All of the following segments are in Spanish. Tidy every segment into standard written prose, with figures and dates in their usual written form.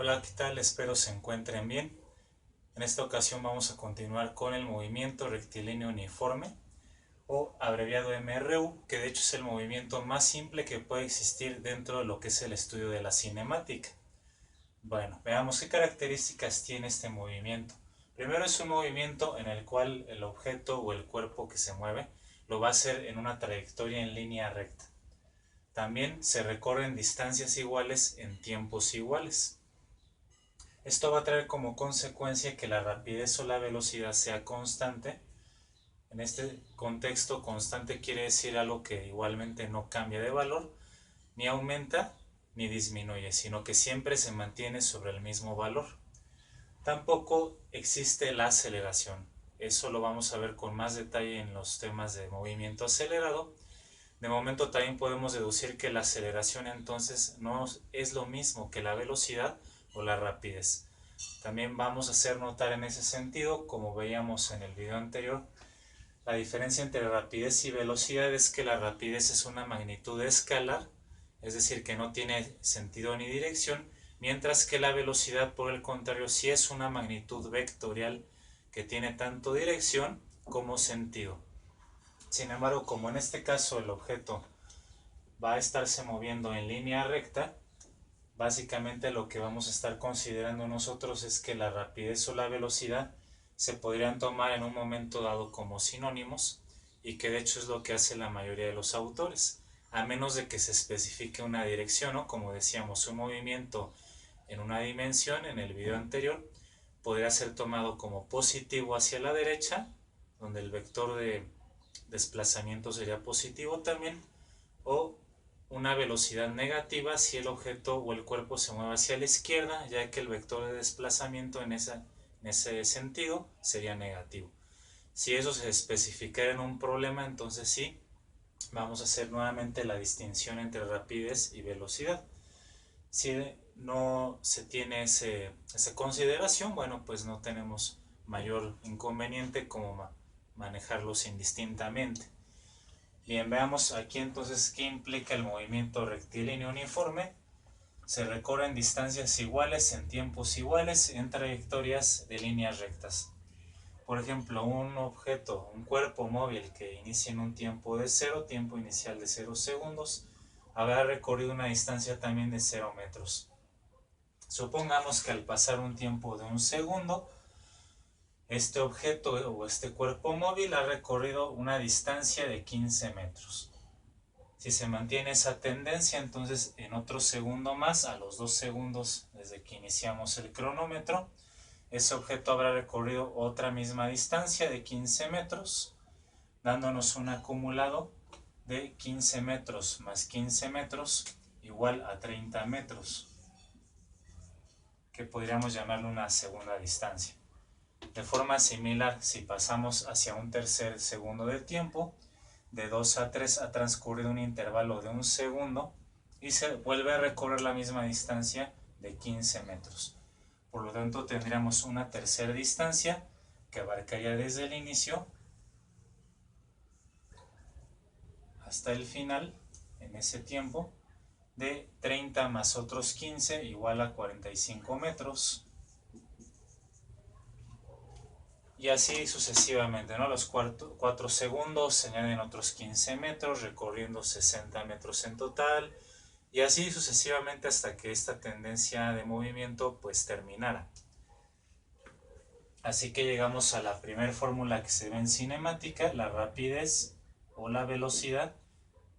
Hola, ¿qué tal? Espero se encuentren bien. En esta ocasión vamos a continuar con el movimiento rectilíneo uniforme o abreviado MRU, que de hecho es el movimiento más simple que puede existir dentro de lo que es el estudio de la cinemática. Bueno, veamos qué características tiene este movimiento. Primero es un movimiento en el cual el objeto o el cuerpo que se mueve lo va a hacer en una trayectoria en línea recta. También se recorren distancias iguales en tiempos iguales. Esto va a traer como consecuencia que la rapidez o la velocidad sea constante. En este contexto, constante quiere decir algo que igualmente no cambia de valor, ni aumenta ni disminuye, sino que siempre se mantiene sobre el mismo valor. Tampoco existe la aceleración. Eso lo vamos a ver con más detalle en los temas de movimiento acelerado. De momento también podemos deducir que la aceleración entonces no es lo mismo que la velocidad o la rapidez. También vamos a hacer notar en ese sentido, como veíamos en el video anterior, la diferencia entre rapidez y velocidad es que la rapidez es una magnitud escalar, es decir, que no tiene sentido ni dirección, mientras que la velocidad, por el contrario, sí es una magnitud vectorial que tiene tanto dirección como sentido. Sin embargo, como en este caso el objeto va a estarse moviendo en línea recta, básicamente lo que vamos a estar considerando nosotros es que la rapidez o la velocidad se podrían tomar en un momento dado como sinónimos, y que de hecho es lo que hace la mayoría de los autores, a menos de que se especifique una dirección, ¿no? Como decíamos, un movimiento en una dimensión en el video anterior podría ser tomado como positivo hacia la derecha, donde el vector de desplazamiento sería positivo también, o una velocidad negativa si el objeto o el cuerpo se mueve hacia la izquierda, ya que el vector de desplazamiento en ese sentido sería negativo. Si eso se especificara en un problema, entonces sí, vamos a hacer nuevamente la distinción entre rapidez y velocidad. Si no se tiene esa consideración, bueno, pues no tenemos mayor inconveniente como manejarlos indistintamente. Bien, veamos aquí entonces qué implica el movimiento rectilíneo uniforme. Se recorren distancias iguales en tiempos iguales en trayectorias de líneas rectas. Por ejemplo, un objeto, un cuerpo móvil que inicia en un tiempo de 0, tiempo inicial de 0 segundos, habrá recorrido una distancia también de 0 metros. Supongamos que al pasar un tiempo de un segundo, este objeto o este cuerpo móvil ha recorrido una distancia de 15 metros. Si se mantiene esa tendencia, entonces en otro segundo más, a los 2 segundos desde que iniciamos el cronómetro, ese objeto habrá recorrido otra misma distancia de 15 metros, dándonos un acumulado de 15 metros más 15 metros igual a 30 metros, que podríamos llamarlo una segunda distancia. De forma similar, si pasamos hacia un tercer segundo de tiempo, de 2 a 3 ha transcurrido un intervalo de un segundo y se vuelve a recorrer la misma distancia de 15 metros. Por lo tanto, tendríamos una tercera distancia que abarcaría desde el inicio hasta el final, en ese tiempo, de 30 más otros 15 igual a 45 metros. Y así sucesivamente, ¿no? Los 4 segundos se añaden otros 15 metros, recorriendo 60 metros en total, y así sucesivamente hasta que esta tendencia de movimiento pues terminara. Así que llegamos a la primera fórmula que se ve en cinemática: la rapidez o la velocidad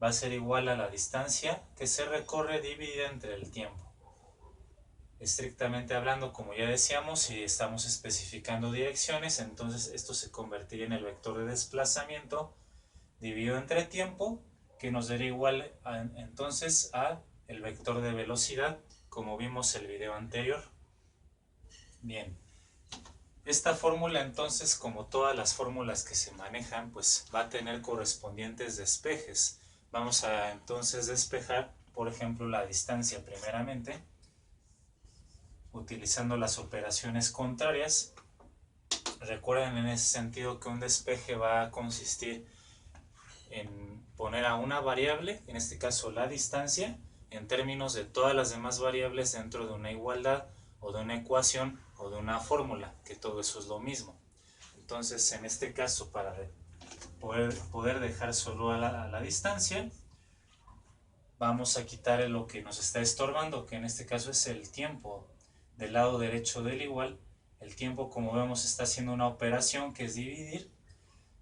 va a ser igual a la distancia que se recorre dividida entre el tiempo. Estrictamente hablando, como ya decíamos, si estamos especificando direcciones, entonces esto se convertiría en el vector de desplazamiento dividido entre tiempo, que nos daría igual entonces a el vector de velocidad, como vimos en el video anterior. Bien, esta fórmula entonces, como todas las fórmulas que se manejan, pues va a tener correspondientes despejes. Vamos a entonces despejar, por ejemplo, la distancia primeramente, utilizando las operaciones contrarias. Recuerden en ese sentido que un despeje va a consistir en poner a una variable, en este caso la distancia, en términos de todas las demás variables dentro de una igualdad o de una ecuación o de una fórmula, que todo eso es lo mismo. Entonces, en este caso, para poder dejar solo a la distancia, vamos a quitar lo que nos está estorbando, que en este caso es el tiempo. Del lado derecho del igual, el tiempo, como vemos, está haciendo una operación que es dividir,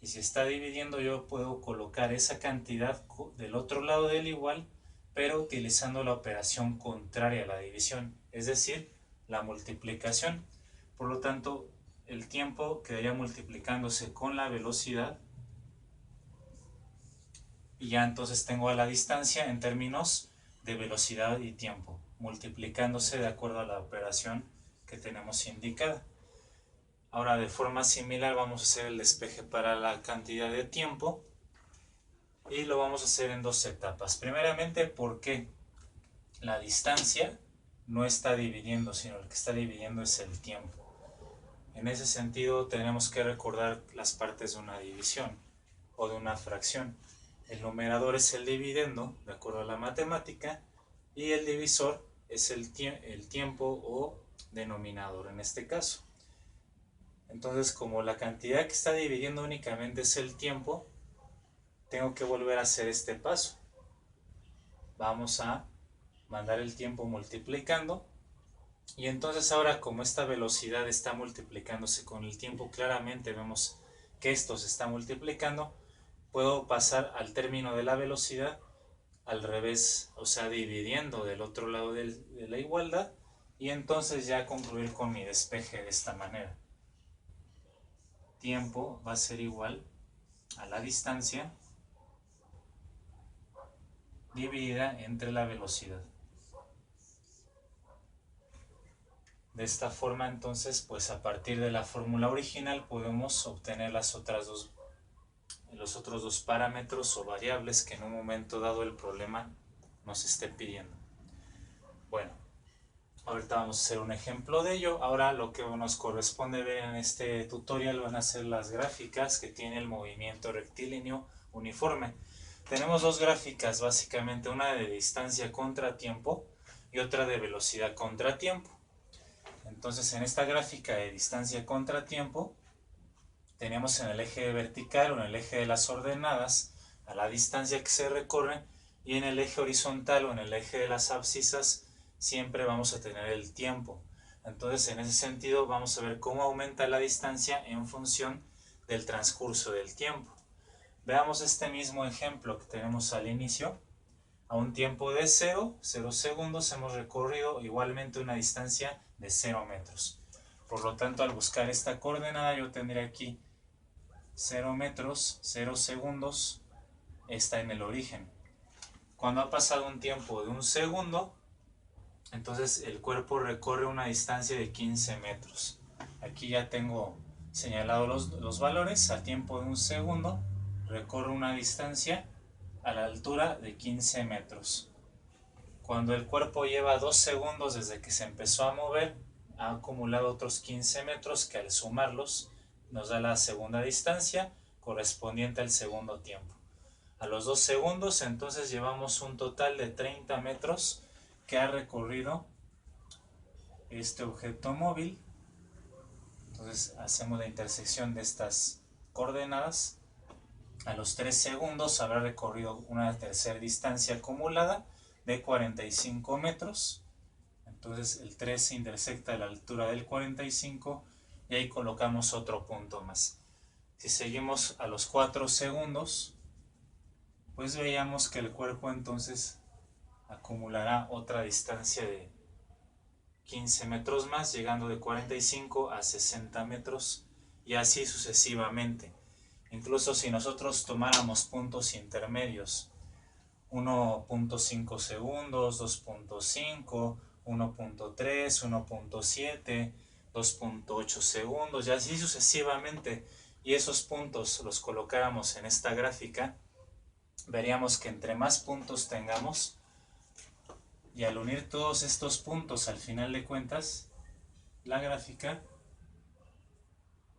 y si está dividiendo yo puedo colocar esa cantidad del otro lado del igual, pero utilizando la operación contraria a la división, es decir, la multiplicación. Por lo tanto, el tiempo quedaría multiplicándose con la velocidad, y ya entonces tengo a la distancia en términos de velocidad y tiempo, multiplicándose de acuerdo a la operación que tenemos indicada. Ahora, de forma similar, vamos a hacer el despeje para la cantidad de tiempo, y lo vamos a hacer en dos etapas. Primeramente, porque la distancia no está dividiendo, sino el que está dividiendo es el tiempo. En ese sentido, tenemos que recordar las partes de una división o de una fracción. El numerador es el dividendo, de acuerdo a la matemática, y el divisor es el tiempo o denominador en este caso. Entonces, como la cantidad que está dividiendo únicamente es el tiempo, tengo que volver a hacer este paso. Vamos a mandar el tiempo multiplicando, y entonces ahora, como esta velocidad está multiplicándose con el tiempo, claramente vemos que esto se está multiplicando. Puedo pasar al término de la velocidad al revés, o sea, dividiendo del otro lado de la igualdad, y entonces ya concluir con mi despeje de esta manera. Tiempo va a ser igual a la distancia dividida entre la velocidad. De esta forma, entonces, pues a partir de la fórmula original podemos obtener los otros dos parámetros o variables que en un momento dado el problema nos esté pidiendo. Bueno, ahorita vamos a hacer un ejemplo de ello. Ahora lo que nos corresponde ver en este tutorial van a ser las gráficas que tiene el movimiento rectilíneo uniforme. Tenemos dos gráficas, básicamente una de distancia contra tiempo y otra de velocidad contra tiempo. Entonces, en esta gráfica de distancia contra tiempo, tenemos en el eje vertical o en el eje de las ordenadas a la distancia que se recorre, y en el eje horizontal o en el eje de las abscisas siempre vamos a tener el tiempo. Entonces, en ese sentido, vamos a ver cómo aumenta la distancia en función del transcurso del tiempo. Veamos este mismo ejemplo que tenemos al inicio. A un tiempo de 0 segundos hemos recorrido igualmente una distancia de 0 metros. Por lo tanto, al buscar esta coordenada, yo tendré aquí 0 metros, 0 segundos, está en el origen. Cuando ha pasado un tiempo de 1 segundo, entonces el cuerpo recorre una distancia de 15 metros. Aquí ya tengo señalados los valores. A tiempo de 1 segundo, recorre una distancia a la altura de 15 metros. Cuando el cuerpo lleva 2 segundos desde que se empezó a mover, ha acumulado otros 15 metros que al sumarlos nos da la segunda distancia correspondiente al segundo tiempo. A los 2 segundos entonces llevamos un total de 30 metros que ha recorrido este objeto móvil. Entonces hacemos la intersección de estas coordenadas. A los 3 segundos habrá recorrido una tercera distancia acumulada de 45 metros. Entonces el 3 se intersecta a la altura del 45 y ahí colocamos otro punto más. Si seguimos a los 4 segundos, pues veíamos que el cuerpo entonces acumulará otra distancia de 15 metros más, llegando de 45 a 60 metros y así sucesivamente. Incluso si nosotros tomáramos puntos intermedios, 1.5 segundos, 2.5, 1.3, 1.7, 2.8 segundos y así sucesivamente, y esos puntos los colocáramos en esta gráfica, veríamos que entre más puntos tengamos, y al unir todos estos puntos al final de cuentas, la gráfica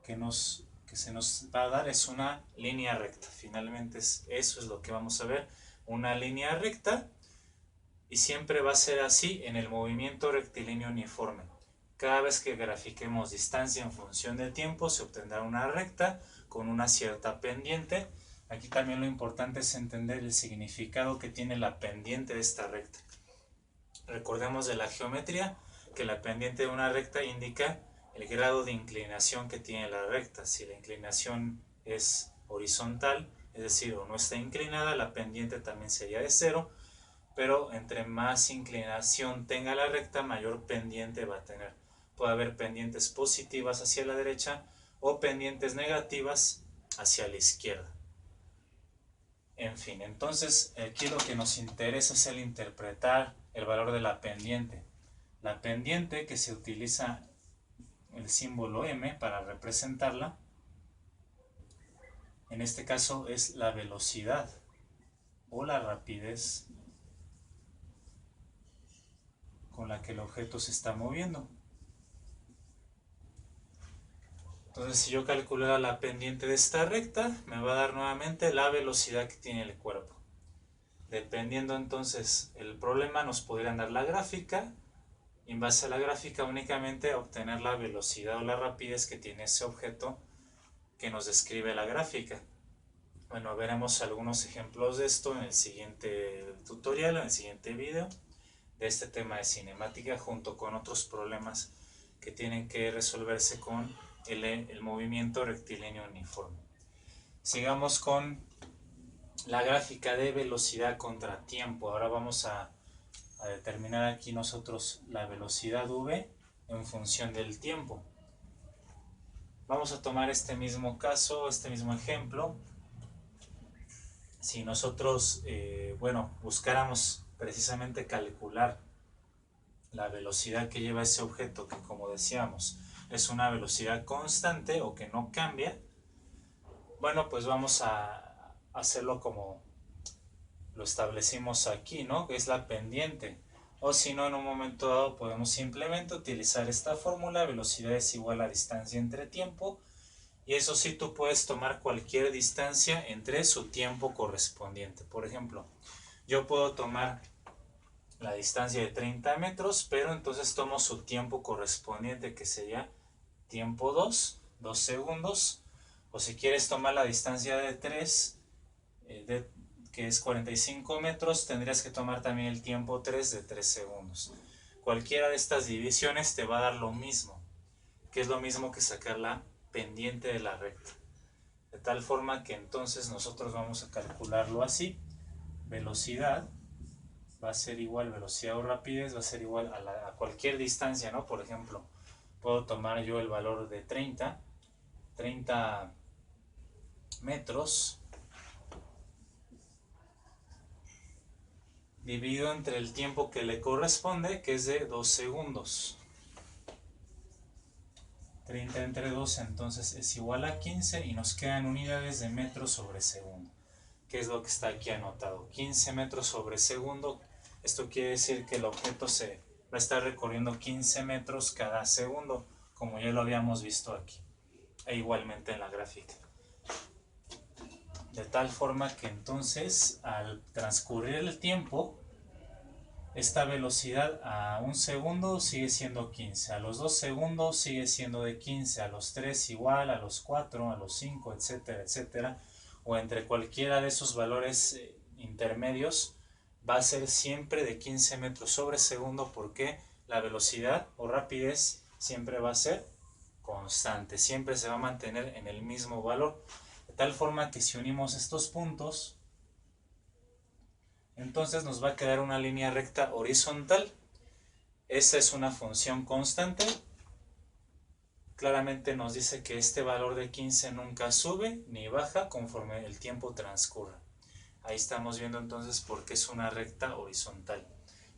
que se nos va a dar es una línea recta. Finalmente eso es lo que vamos a ver, una línea recta, y siempre va a ser así en el movimiento rectilíneo uniforme. Cada vez que grafiquemos distancia en función de tiempo, se obtendrá una recta con una cierta pendiente. Aquí también lo importante es entender el significado que tiene la pendiente de esta recta. Recordemos de la geometría que la pendiente de una recta indica el grado de inclinación que tiene la recta. Si la inclinación es horizontal, es decir, o no está inclinada, la pendiente también sería de 0, pero entre más inclinación tenga la recta, mayor pendiente va a tener. Puede haber pendientes positivas hacia la derecha o pendientes negativas hacia la izquierda. En fin, entonces aquí lo que nos interesa es el interpretar el valor de la pendiente. La pendiente, que se utiliza el símbolo m para representarla, en este caso es la velocidad o la rapidez con la que el objeto se está moviendo. Entonces, si yo calculo la pendiente de esta recta, me va a dar nuevamente la velocidad que tiene el cuerpo. Dependiendo entonces el problema, nos podrían dar la gráfica, y en base a la gráfica únicamente obtener la velocidad o la rapidez que tiene ese objeto que nos describe la gráfica. Bueno, veremos algunos ejemplos de esto en el siguiente tutorial, en el siguiente video, de este tema de cinemática, junto con otros problemas que tienen que resolverse con el movimiento rectilíneo uniforme. Sigamos con la gráfica de velocidad contra tiempo. Ahora vamos a determinar aquí nosotros la velocidad v en función del tiempo. Vamos a tomar este mismo caso, este mismo ejemplo. Si nosotros, buscáramos precisamente calcular la velocidad que lleva ese objeto, que como decíamos es una velocidad constante o que no cambia, bueno, pues vamos a hacerlo como lo establecimos aquí, ¿no? Que es la pendiente. O si no, en un momento dado podemos simplemente utilizar esta fórmula: velocidad es igual a distancia entre tiempo. Y eso sí, tú puedes tomar cualquier distancia entre su tiempo correspondiente. Por ejemplo, yo puedo tomar la distancia de 30 metros, pero entonces tomo su tiempo correspondiente, que sería tiempo 2 segundos. O si quieres tomar la distancia de 3, que es 45 metros, tendrías que tomar también el tiempo 3 de 3 segundos. Cualquiera de estas divisiones te va a dar lo mismo, que es lo mismo que sacar la pendiente de la recta. De tal forma que entonces nosotros vamos a calcularlo así: velocidad va a ser igual, velocidad o rapidez va a ser igual a cualquier distancia, ¿no? Por ejemplo, puedo tomar yo el valor de 30 metros dividido entre el tiempo que le corresponde, que es de 2 segundos. 30 entre 2 entonces es igual a 15 y nos quedan unidades de metros sobre segundo, que es lo que está aquí anotado: 15 metros sobre segundo. Esto quiere decir que el objeto se va a estar recorriendo 15 metros cada segundo, como ya lo habíamos visto aquí, e igualmente en la gráfica. De tal forma que entonces, al transcurrir el tiempo, esta velocidad a 1 segundo sigue siendo 15, a los 2 segundos sigue siendo de 15, a los 3 igual, a los 4, a los 5, etcétera, etcétera, o entre cualquiera de esos valores intermedios, va a ser siempre de 15 metros sobre segundo, porque la velocidad o rapidez siempre va a ser constante, siempre se va a mantener en el mismo valor. De tal forma que si unimos estos puntos, entonces nos va a quedar una línea recta horizontal. Esa es una función constante. Claramente nos dice que este valor de 15 nunca sube ni baja conforme el tiempo transcurra. Ahí estamos viendo entonces por qué es una recta horizontal.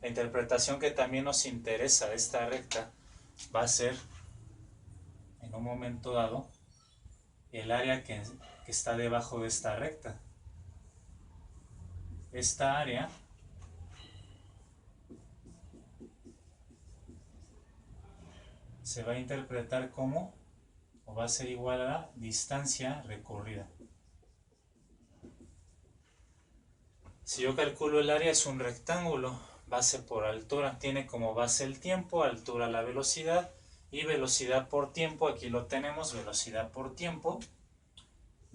La interpretación que también nos interesa de esta recta va a ser, en un momento dado, el área que está debajo de esta recta. Esta área se va a interpretar como, o va a ser igual a la distancia recorrida. Si yo calculo el área, es un rectángulo, base por altura, tiene como base el tiempo, altura la velocidad, Y velocidad por tiempo, aquí lo tenemos, velocidad por tiempo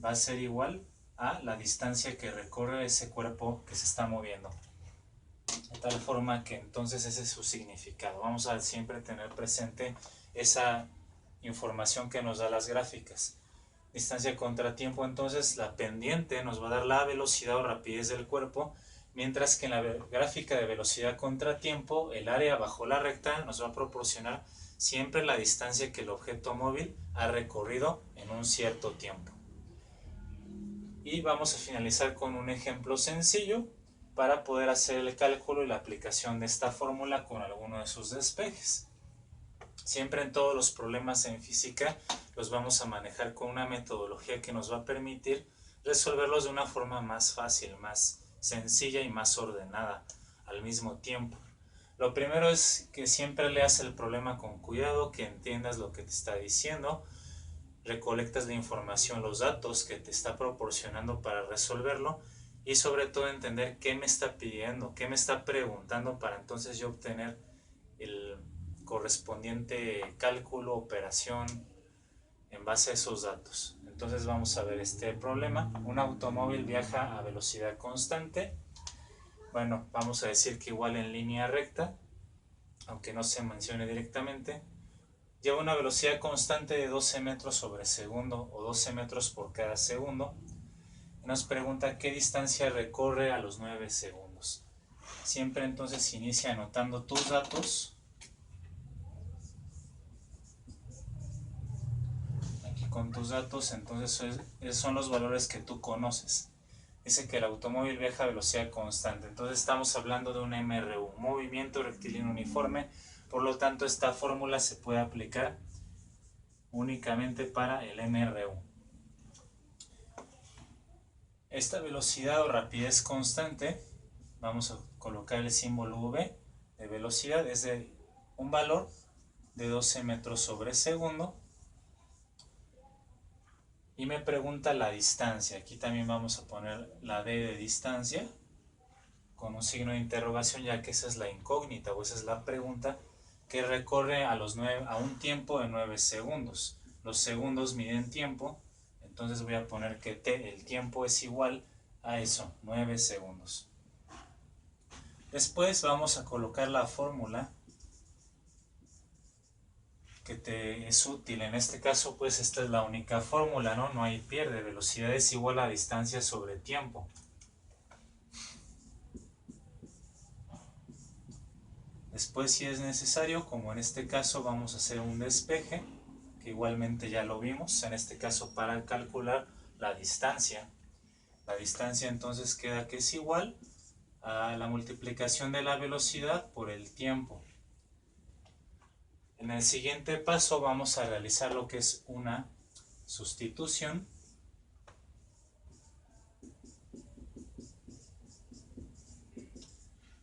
va a ser igual a la distancia que recorre ese cuerpo que se está moviendo. De tal forma que entonces ese es su significado. Vamos a siempre tener presente esa información que nos da las gráficas. Distancia contra tiempo, entonces la pendiente nos va a dar la velocidad o rapidez del cuerpo, mientras que en la gráfica de velocidad contra tiempo, el área bajo la recta nos va a proporcionar siempre la distancia que el objeto móvil ha recorrido en un cierto tiempo. Y vamos a finalizar con un ejemplo sencillo para poder hacer el cálculo y la aplicación de esta fórmula con alguno de sus despejes. Siempre en todos los problemas en física los vamos a manejar con una metodología que nos va a permitir resolverlos de una forma más fácil, más sencilla y más ordenada al mismo tiempo. Lo primero es que siempre leas el problema con cuidado, que entiendas lo que te está diciendo, recolectas la información, los datos que te está proporcionando para resolverlo y sobre todo entender qué me está pidiendo, qué me está preguntando para entonces yo obtener el correspondiente cálculo, operación en base a esos datos. Entonces vamos a ver este problema. Un automóvil viaja a velocidad constante. Bueno, vamos a decir que igual en línea recta, aunque no se mencione directamente, lleva una velocidad constante de 12 metros sobre segundo o 12 metros por cada segundo. Nos pregunta qué distancia recorre a los 9 segundos. Siempre entonces inicia anotando tus datos. Aquí con tus datos, entonces esos son los valores que tú conoces. Dice que el automóvil viaja a velocidad constante. Entonces estamos hablando de un MRU, movimiento rectilíneo uniforme. Por lo tanto, esta fórmula se puede aplicar únicamente para el MRU. Esta velocidad o rapidez constante, vamos a colocar el símbolo V de velocidad, es de un valor de 12 metros sobre segundo. Y me pregunta la distancia. Aquí también vamos a poner la D de distancia con un signo de interrogación, ya que esa es la incógnita o esa es la pregunta que recorre a un tiempo de 9 segundos. Los segundos miden tiempo, entonces voy a poner que T, el tiempo, es igual a eso, 9 segundos. Después vamos a colocar la fórmula que te es útil. En este caso, pues esta es la única fórmula, ¿no? No hay pierde. Velocidad es igual a distancia sobre tiempo. Después, si es necesario, como en este caso, vamos a hacer un despeje, que igualmente ya lo vimos, en este caso para calcular la distancia. La distancia entonces queda que es igual a la multiplicación de la velocidad por el tiempo. En el siguiente paso vamos a realizar lo que es una sustitución.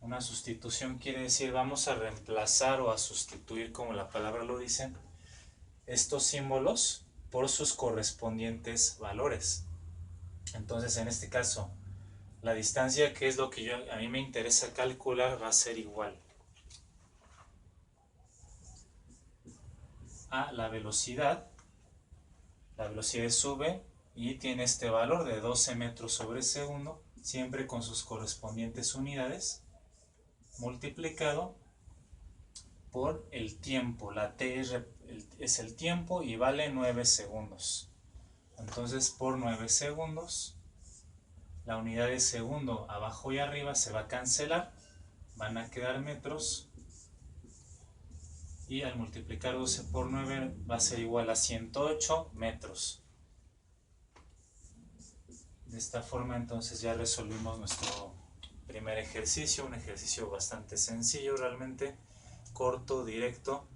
Una sustitución quiere decir vamos a reemplazar o a sustituir, como la palabra lo dice, estos símbolos por sus correspondientes valores. Entonces en este caso la distancia, que es lo que a mí me interesa calcular, va a ser igual a la velocidad. La velocidad sube y tiene este valor de 12 metros sobre segundo, siempre con sus correspondientes unidades, multiplicado por el tiempo. La T es el tiempo y vale 9 segundos. Entonces por 9 segundos, la unidad de segundo abajo y arriba se va a cancelar, van a quedar metros, y al multiplicar 12 por 9 va a ser igual a 108 metros. De esta forma entonces ya resolvimos nuestro primer ejercicio, un ejercicio bastante sencillo realmente, corto, directo,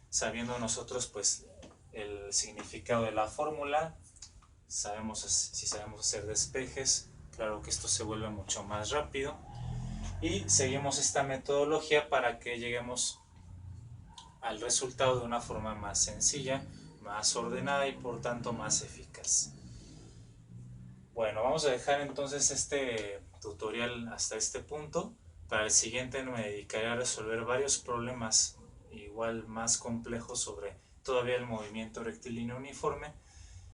sabiendo nosotros pues el significado de la fórmula, si sabemos hacer despejes, claro que esto se vuelve mucho más rápido, y seguimos esta metodología para que lleguemos al resultado de una forma más sencilla, más ordenada y por tanto más eficaz. Bueno, vamos a dejar entonces este tutorial hasta este punto. Para el siguiente me dedicaré a resolver varios problemas igual más complejos sobre todavía el movimiento rectilíneo uniforme